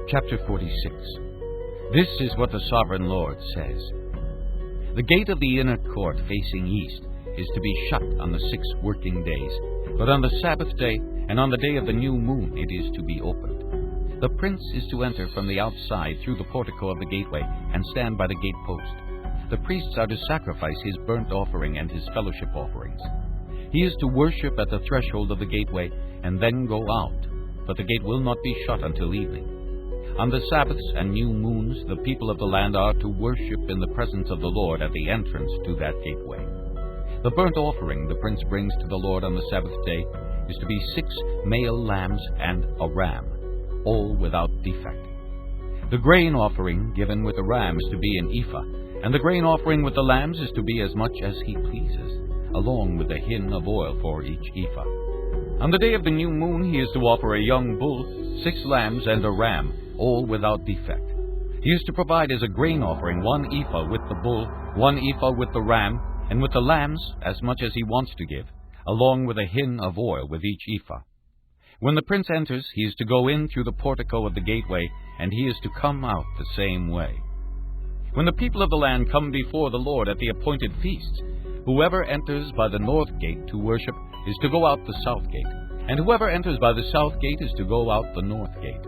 Chapter 46. This is what the Sovereign Lord says. The gate of the inner court facing east is to be shut on the 6 working days, but on the Sabbath day and on the day of the new moon it is to be opened. The prince is to enter from the outside through the portico of the gateway and stand by the gate post. The priests are to sacrifice his burnt offering and his fellowship offerings. He is to worship at the threshold of the gateway and then go out, but the gate will not be shut until evening. On the Sabbaths and new moons, the people of the land are to worship in the presence of the Lord at the entrance to that gateway. The burnt offering the prince brings to the Lord on the Sabbath day is to be 6 male lambs and a ram, all without defect. The grain offering given with the ram is to be an ephah, and the grain offering with the lambs is to be as much as he pleases, along with a hin of oil for each ephah. On the day of the new moon he is to offer a young bull, 6 lambs, and a ram, all without defect. He is to provide as a grain offering 1 ephah with the bull, 1 ephah with the ram, and with the lambs as much as he wants to give, along with a hin of oil with each ephah. When the prince enters, he is to go in through the portico of the gateway, and he is to come out the same way. When the people of the land come before the Lord at the appointed feasts, whoever enters by the north gate to worship is to go out the south gate, and whoever enters by the south gate is to go out the north gate.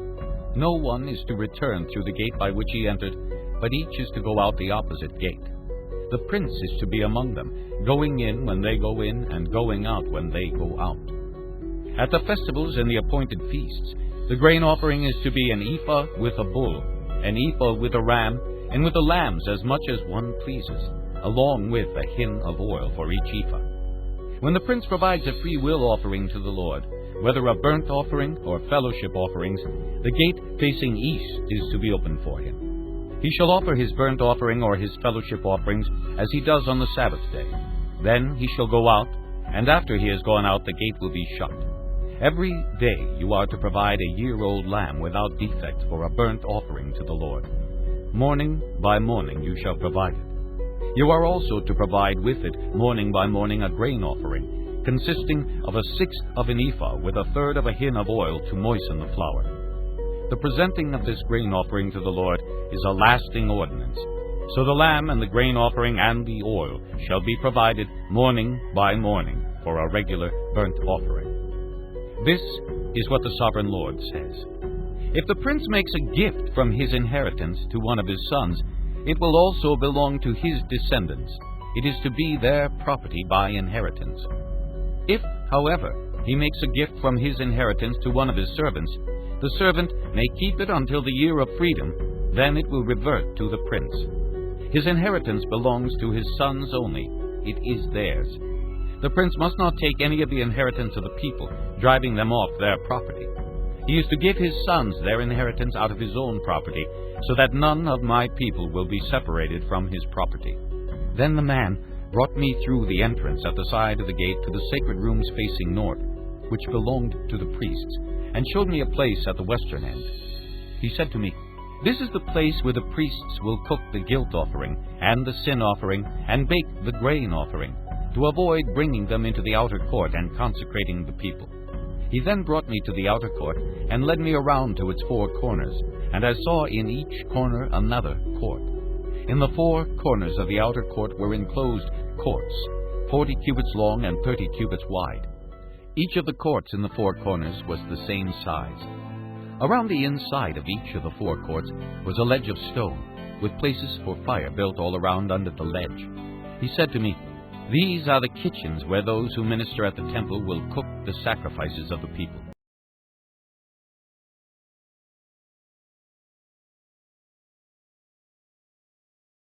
No one is to return through the gate by which he entered, but each is to go out the opposite gate. The prince is to be among them, going in when they go in, and going out when they go out. At the festivals and the appointed feasts, the grain offering is to be an ephah with a bull, an ephah with a ram, and with the lambs as much as one pleases, along with a hin of oil for each ephah. When the prince provides a free will offering to the Lord, whether a burnt offering or fellowship offerings, the gate facing east is to be opened for him. He shall offer his burnt offering or his fellowship offerings as he does on the Sabbath day. Then he shall go out, and after he has gone out the gate will be shut. Every day you are to provide a year-old lamb without defect for a burnt offering to the Lord. Morning by morning you shall provide it. You are also to provide with it morning by morning a grain offering, consisting of 1/6 of an ephah with 1/3 of a hin of oil to moisten the flour. The presenting of this grain offering to the Lord is a lasting ordinance. So the lamb and the grain offering and the oil shall be provided morning by morning for a regular burnt offering. This is what the Sovereign Lord says. If the prince makes a gift from his inheritance to one of his sons, it will also belong to his descendants. It is to be their property by inheritance. If, however, he makes a gift from his inheritance to one of his servants, the servant may keep it until the year of freedom, then it will revert to the prince. His inheritance belongs to his sons only. It is theirs. The prince must not take any of the inheritance of the people, driving them off their property. He is to give his sons their inheritance out of his own property, so that none of my people will be separated from his property. Then the man brought me through the entrance at the side of the gate to the sacred rooms facing north, which belonged to the priests, and showed me a place at the western end. He said to me, "This is the place where the priests will cook the guilt offering and the sin offering and bake the grain offering, to avoid bringing them into the outer court and consecrating the people." He then brought me to the outer court and led me around to its 4 corners, and I saw in each corner another court. In the 4 corners of the outer court were enclosed courts, 40 cubits long and 30 cubits wide. Each of the courts in the 4 corners was the same size. Around the inside of each of the 4 courts was a ledge of stone, with places for fire built all around under the ledge. He said to me, "These are the kitchens where those who minister at the temple will cook the sacrifices of the people."